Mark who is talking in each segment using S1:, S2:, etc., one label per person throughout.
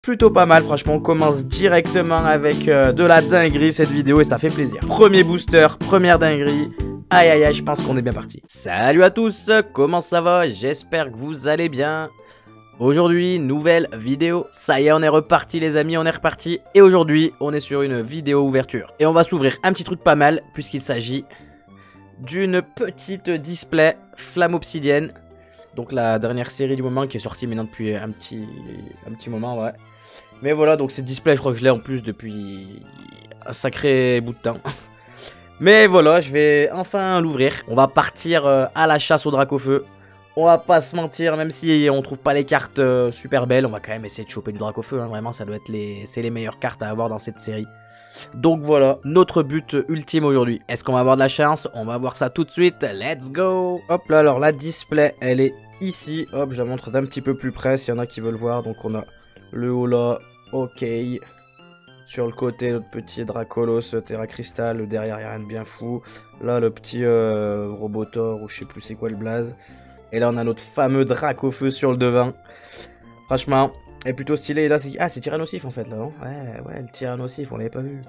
S1: Plutôt pas mal, franchement, on commence directement avec de la dinguerie cette vidéo et ça fait plaisir. Premier booster, première dinguerie. Aïe aïe aïe, je pense qu'on est bien parti. Salut à tous, comment ça va? J'espère que vous allez bien. Aujourd'hui, nouvelle vidéo. Ça y est, on est reparti les amis, on est reparti. Et aujourd'hui, on est sur une vidéo ouverture. Et on va s'ouvrir un petit truc pas mal, puisqu'il s'agit d'une petite display flamme obsidienne. Donc la dernière série du moment qui est sortie maintenant depuis un petit moment, ouais. Mais voilà, donc cette display, je crois que je l'ai en plus depuis un sacré bout de temps. Mais voilà, je vais enfin l'ouvrir. On va partir à la chasse au drac au feu. On va pas se mentir, même si on trouve pas les cartes super belles, on va quand même essayer de choper du drac au feu. Hein. Vraiment, ça doit être c'est les meilleures cartes à avoir dans cette série. Donc voilà, notre but ultime aujourd'hui. Est-ce qu'on va avoir de la chance? On va voir ça tout de suite. Let's go! Hop là, alors la display, elle est ici. Hop, je la montre d'un petit peu plus près s'il y en a qui veulent voir. Donc on a le haut là, ok. Sur le côté, notre petit Dracolos, Terra Crystal. Derrière, il n'y a rien de bien fou. Là, le petit Robotor, ou je sais plus c'est quoi le blaze. Et là, on a notre fameux drac au feu sur le devant. Franchement, elle est plutôt stylé. Et là, c'est Tyrannosif en fait, là, non? Ouais, le Tyrannosif, on l'avait pas vu.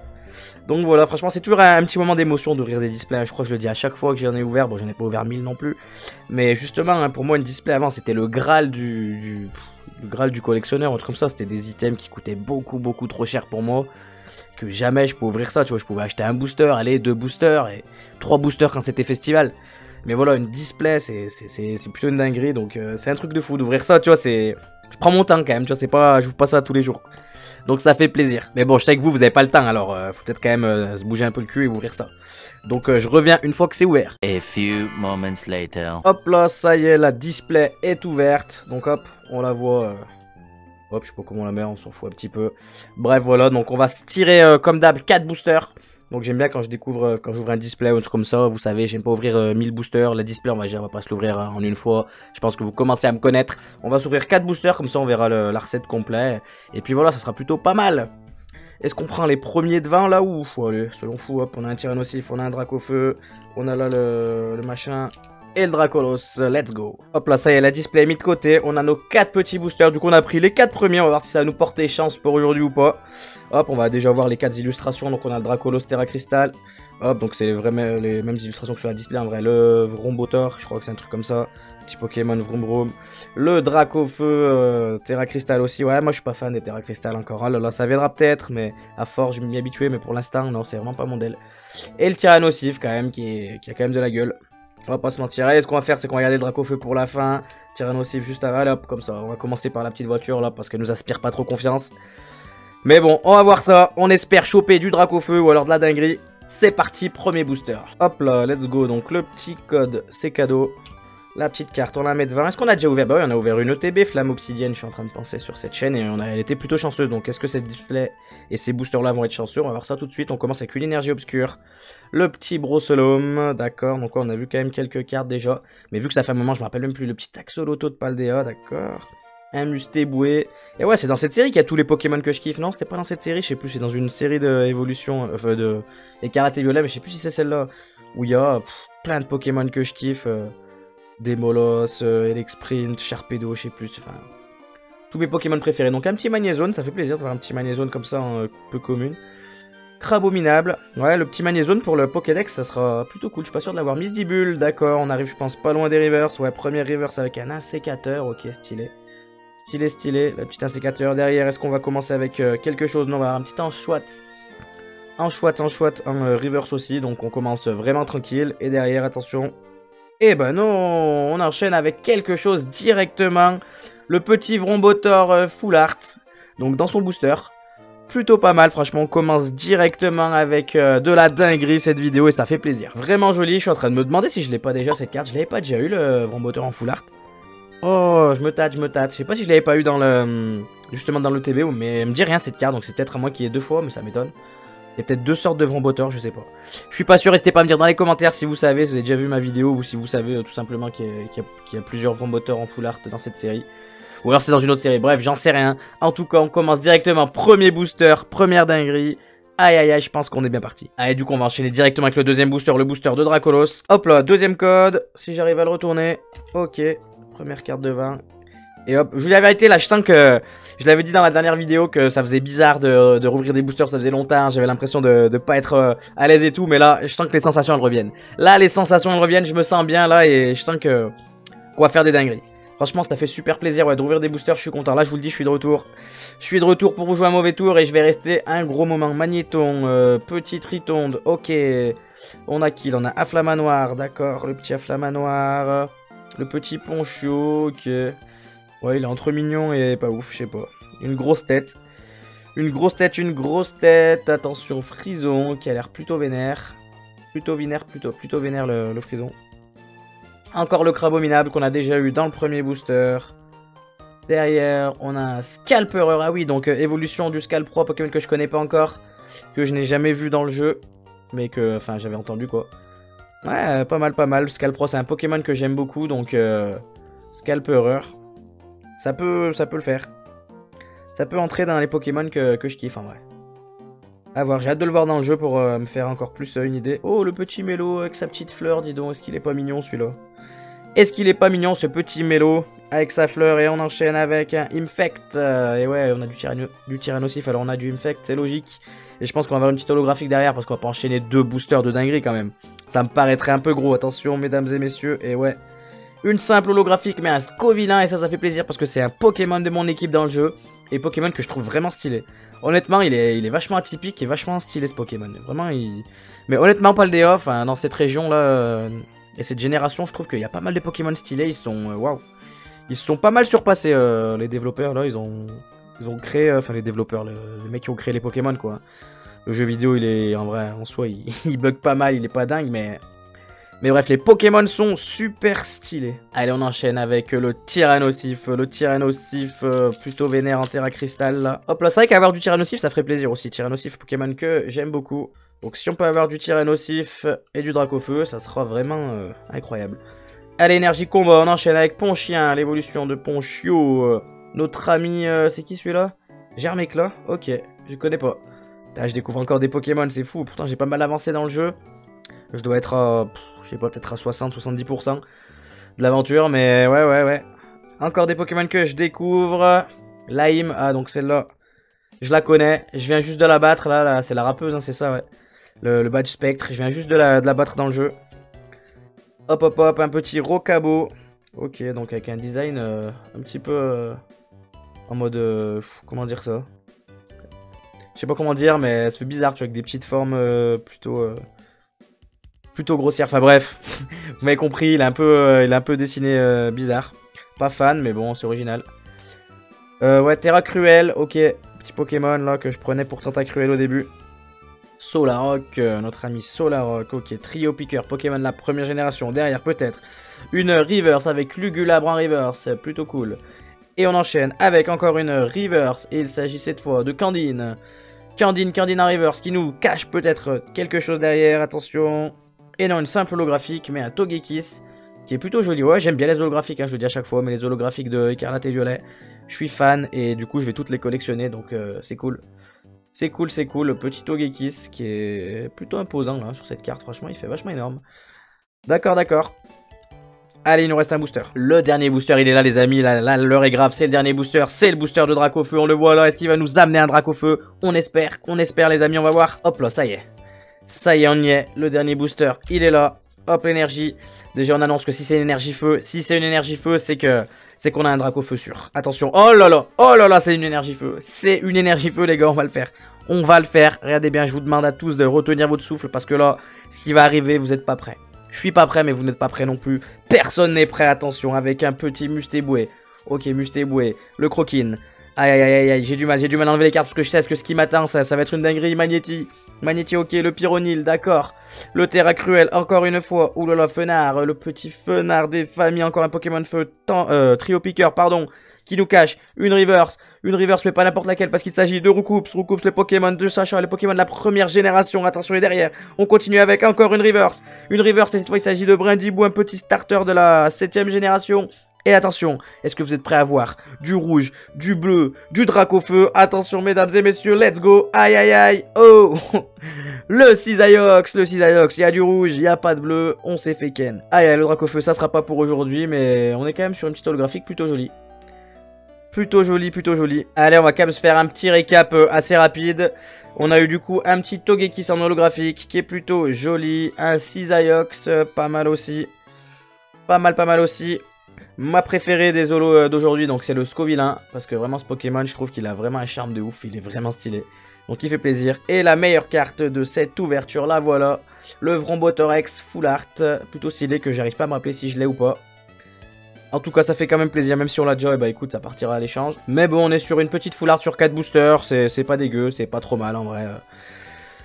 S1: Donc voilà, franchement, c'est toujours un petit moment d'émotion d'ouvrir des displays. Je crois que je le dis à chaque fois que j'en ai ouvert. Bon, j'en ai pas ouvert 1000 non plus. Mais justement, hein, pour moi, une display avant, c'était le Graal le Graal du collectionneur. Autre comme ça, c'était des items qui coûtaient beaucoup trop cher pour moi. Que jamais je pouvais ouvrir ça, tu vois. Je pouvais acheter un booster, allez, 2 boosters et 3 boosters quand c'était festival. Mais voilà, une display, c'est plutôt une dinguerie. Donc, c'est un truc de fou d'ouvrir ça, tu vois. Je prends mon temps quand même, tu vois. C'est pas, je ouvre pas ça tous les jours. Donc, ça fait plaisir. Mais bon, je sais que vous avez pas le temps. Alors, faut peut-être quand même se bouger un peu le cul et ouvrir ça. Donc, je reviens une fois que c'est ouvert.
S2: A few moments later.
S1: Hop là, ça y est, la display est ouverte. Donc, hop, on la voit. Hop, je sais pas comment on la met, on s'en fout un petit peu. Bref, voilà. Donc, on va se tirer comme d'hab 4 boosters. Donc j'aime bien quand je découvre, quand j'ouvre un display ou un truc comme ça, vous savez, j'aime pas ouvrir 1000 boosters. Le display, on va pas se l'ouvrir en une fois. Je pense que vous commencez à me connaître. On va s'ouvrir 4 boosters, comme ça on verra la recette complète. Et puis voilà, ça sera plutôt pas mal. Est-ce qu'on prend les premiers devant là ou allez, selon fou, hop, on a un Tyrannosif, on a un drac au feu, on a là le machin. Et le Dracolos, let's go. Hop là, ça y est, la display est mise de côté. On a nos 4 petits boosters. Du coup, on a pris les 4 premiers. On va voir si ça va nous porter chance pour aujourd'hui ou pas. Hop, on va déjà voir les 4 illustrations. Donc, on a le Dracolos Terra Crystal. Hop, donc c'est vraiment les mêmes illustrations que sur la display. En vrai, le Rombotor, je crois que c'est un truc comme ça. Petit Pokémon Vroom Vroom. Le drac au feu Terra Crystal aussi. Ouais, moi je suis pas fan des Terra Crystal encore. Oh là là, ça viendra peut-être, mais à force, je vais m'y habituer. Mais pour l'instant, non, c'est vraiment pas mon deal. Et le Tyrannosif, quand même, qui a quand même de la gueule. On va pas se mentir. Allez, ce qu'on va faire, c'est qu'on va regarder le drac au feu pour la fin. Tyrannosif juste avant. Allez, hop, comme ça. On va commencer par la petite voiture là, parce qu'elle nous aspire pas trop confiance. Mais bon, on va voir ça. On espère choper du drac au feu ou alors de la dinguerie. C'est parti, premier booster. Hop là, let's go. Donc le petit code, c'est cadeau. La petite carte, on la met devant. Est-ce qu'on a déjà ouvert? Bah oui, on a ouvert une ETB, Flamme Obsidienne, je suis en train de penser sur cette chaîne. Et elle était plutôt chanceuse. Donc est-ce que cette display et ces boosters-là vont être chanceux? On va voir ça tout de suite. On commence avec une énergie obscure. Le petit Brossolome, d'accord. Donc on a vu quand même quelques cartes déjà. Mais vu que ça fait un moment, je me rappelle même plus. Le petit Axolotl de Paldea, d'accord. Un Mustéboué. Et ouais, c'est dans cette série qu'il y a tous les Pokémon que je kiffe. Non, c'était pas dans cette série, je sais plus. C'est dans une série d'évolution, enfin de Écarlate et Violet, mais je sais plus si c'est celle-là. Où il y a plein de Pokémon que je kiffe. Démolos, Elexprint, Sharpedo, je sais plus, enfin, tous mes Pokémon préférés. Donc un petit Magnézone, ça fait plaisir de voir un petit Magnézone comme ça, peu commune. Crabominable, ouais, le petit Magnézone pour le Pokédex, ça sera plutôt cool, je suis pas sûr de l'avoir. Misdibule, d'accord, on arrive je pense pas loin des reverse, ouais, premier reverse avec un insécateur, ok, stylé. Stylé, le petit insécateur derrière, est-ce qu'on va commencer avec quelque chose? Non, on va avoir un petit enchouette. Un reverse aussi, donc on commence vraiment tranquille, et derrière, attention... Eh ben non, on enchaîne avec quelque chose directement. Le petit Vrombotor Full Art. Donc dans son booster. Plutôt pas mal, franchement. On commence directement avec de la dinguerie cette vidéo et ça fait plaisir. Vraiment joli. Je suis en train de me demander si je l'ai pas déjà cette carte. Je l'avais pas déjà eu le Vrombotor en Full Art. Oh, je me tâte. Je sais pas si je l'avais pas eu dans justement dans le TB, mais elle me dit rien cette carte. Donc c'est peut-être à moi qui ai 2 fois, mais ça m'étonne. Il y a peut-être 2 sortes de Vrombotor, je sais pas. Je suis pas sûr, n'hésitez pas à me dire dans les commentaires si vous savez, si vous avez déjà vu ma vidéo ou si vous savez tout simplement qu'il y a plusieurs Vrombotor en full art dans cette série. Ou alors c'est dans une autre série, bref, j'en sais rien. En tout cas, on commence directement, premier booster, première dinguerie. Aïe aïe aïe, je pense qu'on est bien parti. Allez, du coup, on va enchaîner directement avec le deuxième booster, le booster de Dracolos. Hop là, deuxième code, si j'arrive à le retourner. Ok, première carte devant. Et hop, je vous dis la vérité, là, je sens que... Je l'avais dit dans la dernière vidéo que ça faisait bizarre de rouvrir des boosters, ça faisait longtemps, j'avais l'impression de pas être à l'aise et tout, mais là, je sens que les sensations, elles reviennent. Là, les sensations, elles reviennent, je me sens bien, là, et je sens que... qu'on va faire des dingueries. Franchement, ça fait super plaisir, ouais, de rouvrir des boosters, je suis content. Là, je vous le dis, je suis de retour. Je suis de retour pour vous jouer un mauvais tour, et je vais rester un gros moment. Magnéton, petite ritonde, ok. On a qui? On a Afflamanoir, d'accord, le petit Afflamanoir. Le petit Ponchio, ok. Ouais, il est entre mignon et pas ouf, je sais pas. Une grosse tête. Une grosse tête, une grosse tête. Attention, Frison, qui a l'air plutôt vénère. Plutôt vénère le Frison. Encore le Crabominable qu'on a déjà eu dans le premier booster. Derrière, on a un Scalpereur. Ah oui, donc évolution du Scalpro, Pokémon que je connais pas encore. Que je n'ai jamais vu dans le jeu. Mais que, enfin, j'avais entendu quoi. Ouais, pas mal. Scalpro, c'est un Pokémon que j'aime beaucoup, donc Scalpereur. Ça peut le faire. Ça peut entrer dans les Pokémon que je kiffe en vrai. A voir, j'ai hâte de le voir dans le jeu pour me faire encore plus une idée. Oh, le petit Mélo avec sa petite fleur, dis donc. Est-ce qu'il est pas mignon celui-là? Est-ce qu'il est pas mignon ce petit Mélo avec sa fleur? Et on enchaîne avec un Infect. Et ouais, on a du Tyrannosif, alors on a du Infect, c'est logique. Et je pense qu'on va avoir une petite holographique derrière parce qu'on va pas enchaîner 2 boosters de dinguerie quand même. Ça me paraîtrait un peu gros, attention mesdames et messieurs. Et ouais, une simple holographique mais un Scovillain et ça fait plaisir parce que c'est un Pokémon de mon équipe dans le jeu. Et Pokémon que je trouve vraiment stylé. Honnêtement, il est vachement atypique et vachement stylé ce Pokémon. Vraiment, Mais honnêtement, Paldea, enfin, dans cette région-là et cette génération, je trouve qu'il y a pas mal de Pokémon stylés. Ils sont... Waouh. Ils se sont pas mal surpassés, les développeurs, là. Ils ont créé... Enfin, les développeurs, les mecs qui ont créé les Pokémon, quoi. Le jeu vidéo, il est... En vrai, en soi, il bug pas mal. Il est pas dingue, mais... Mais bref, les Pokémon sont super stylés. Allez, on enchaîne avec le Tyrannosif. Le Tyrannosif plutôt vénère en Terra Cristal. Là. Hop là, c'est vrai qu'avoir du Tyrannosif, ça ferait plaisir aussi. Tyrannosif, Pokémon que j'aime beaucoup. Donc si on peut avoir du Tyrannosif et du Dracofeu, ça sera vraiment incroyable. Allez, énergie combat, on enchaîne avec Ponchien. L'évolution de Ponchio. Notre ami, c'est qui celui-là? Germecla. Ok, je connais pas. Là, je découvre encore des Pokémon, c'est fou. Pourtant, j'ai pas mal avancé dans le jeu. Je dois être à, je sais pas, peut-être à 60-70% de l'aventure, mais ouais. Encore des Pokémon que je découvre. Laim, ah donc celle-là, je la connais. Je viens juste de la battre, là c'est la rappeuse, hein, c'est ça, ouais. Le badge Spectre, je viens juste de la battre dans le jeu. Hop, un petit Rocabo. Ok, donc avec un design un petit peu en mode, comment dire ça? Je sais pas comment dire, mais ça fait bizarre, tu vois, avec des petites formes plutôt grossière, enfin bref, vous m'avez compris, il est un peu dessiné bizarre. Pas fan, mais bon, c'est original. Ouais, Terra Cruel, ok, petit Pokémon là que je prenais pour Tentacruel au début. Solarock, notre ami Solarock, ok, Trio Piqueur, Pokémon de la première génération. Derrière peut-être une Reverse avec Lugulabre en Reverse, plutôt cool. Et on enchaîne avec encore une Reverse, et il s'agit cette fois de Candine. Candine en Reverse qui nous cache peut-être quelque chose derrière, attention. Et non, une simple holographique, mais un Togekiss qui est plutôt joli. Ouais, j'aime bien les holographiques, hein, je le dis à chaque fois, mais les holographiques de Écarlate et Violet, je suis fan et du coup, je vais toutes les collectionner, donc c'est cool. C'est cool, le petit Togekiss qui est plutôt imposant là sur cette carte, franchement, il fait vachement énorme. D'accord. Allez, il nous reste un booster. Le dernier booster, il est là, les amis. Là l'heure est grave. C'est le dernier booster. C'est le booster de Dracofeu. On le voit là. Est-ce qu'il va nous amener un Dracofeu? On espère, les amis. On va voir. Hop là, ça y est. Ça y est, on y est. Le dernier booster, il est là. Hop, énergie. Déjà, on annonce que si c'est une énergie feu, c'est qu'on a un Dracofeu sûr. Attention. Oh là là, c'est une énergie feu. C'est une énergie feu, les gars. On va le faire. Regardez bien, je vous demande à tous de retenir votre souffle parce que là, ce qui va arriver, vous n'êtes pas prêts. Je suis pas prêt, mais vous n'êtes pas prêts non plus. Personne n'est prêt, attention, avec un petit Mustéboué. Ok, Mustéboué, le Croquine. Aïe, j'ai du mal à enlever les cartes parce que je sais que ce qui m'attend, ça va être une dinguerie. Magnéti, ok, le Pyronil, d'accord. Le Terra Cruel, encore une fois. Oulala, Fenard, le petit Fenard des familles, encore un Pokémon feu. Trio Piqueur, pardon, qui nous cache une Reverse. Une Reverse, mais pas n'importe laquelle, parce qu'il s'agit de Roucoups, le Pokémon de Sacha, le Pokémon de la première génération. Attention, et derrière, on continue avec encore une Reverse. Une Reverse, et cette fois, il s'agit de Brindibou, un petit starter de la 7ème génération. Et attention, est-ce que vous êtes prêts à voir du rouge, du bleu, du Dracofeu? Attention, mesdames et messieurs, let's go. Aïe, oh. Le Cisaiox, il y a du rouge, il n'y a pas de bleu, on s'est fait ken. Aïe, le Dracofeu, ça sera pas pour aujourd'hui, mais on est quand même sur une petite holographique plutôt jolie. Plutôt joli, plutôt joli. Allez, on va quand même se faire un petit récap assez rapide. On a eu du coup un petit Togekiss en holographique qui est plutôt joli. Un Cisaiox, pas mal aussi. Pas mal aussi. Ma préférée des holos d'aujourd'hui, donc c'est le Scovillain. Parce que vraiment ce Pokémon, je trouve qu'il a vraiment un charme de ouf. Il est vraiment stylé. Donc il fait plaisir. Et la meilleure carte de cette ouverture, là voilà. Le Vrombotorex Full Art. Plutôt stylé, que j'arrive pas à me rappeler si je l'ai ou pas. En tout cas, ça fait quand même plaisir, même si on l'a déjà, et bah écoute, ça partira à l'échange. Mais bon, on est sur une petite full art sur 4 boosters, c'est pas dégueu, c'est pas trop mal en vrai.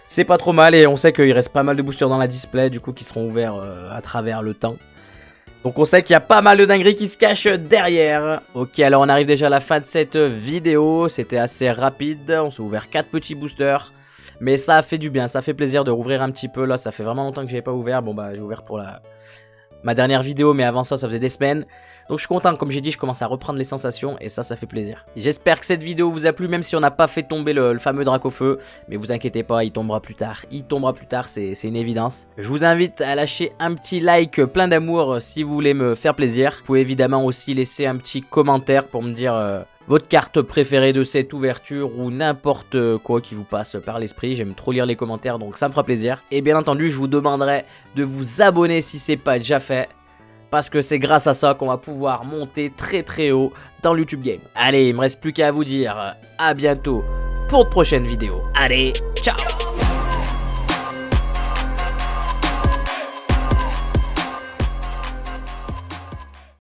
S1: C'est pas trop mal, et on sait qu'il reste pas mal de boosters dans la display, du coup, qui seront ouverts à travers le temps. Donc on sait qu'il y a pas mal de dingueries qui se cachent derrière. Ok, alors on arrive déjà à la fin de cette vidéo, c'était assez rapide, on s'est ouvert 4 petits boosters. Mais ça a fait du bien, ça fait plaisir de rouvrir un petit peu, là ça fait vraiment longtemps que j'avais pas ouvert. Bon bah j'ai ouvert pour ma dernière vidéo, mais avant ça faisait des semaines. Donc je suis content, comme j'ai dit, je commence à reprendre les sensations et ça fait plaisir. J'espère que cette vidéo vous a plu, même si on n'a pas fait tomber le fameux Dracofeu. Mais vous inquiétez pas, il tombera plus tard. Il tombera plus tard, c'est une évidence. Je vous invite à lâcher un petit like plein d'amour si vous voulez me faire plaisir. Vous pouvez évidemment aussi laisser un petit commentaire pour me dire votre carte préférée de cette ouverture ou n'importe quoi qui vous passe par l'esprit. J'aime trop lire les commentaires, donc ça me fera plaisir. Et bien entendu, je vous demanderai de vous abonner si c'est pas déjà fait, parce que c'est grâce à ça qu'on va pouvoir monter très haut dans le YouTube Game. Allez, il me reste plus qu'à vous dire à bientôt pour de prochaines vidéos. Allez, ciao!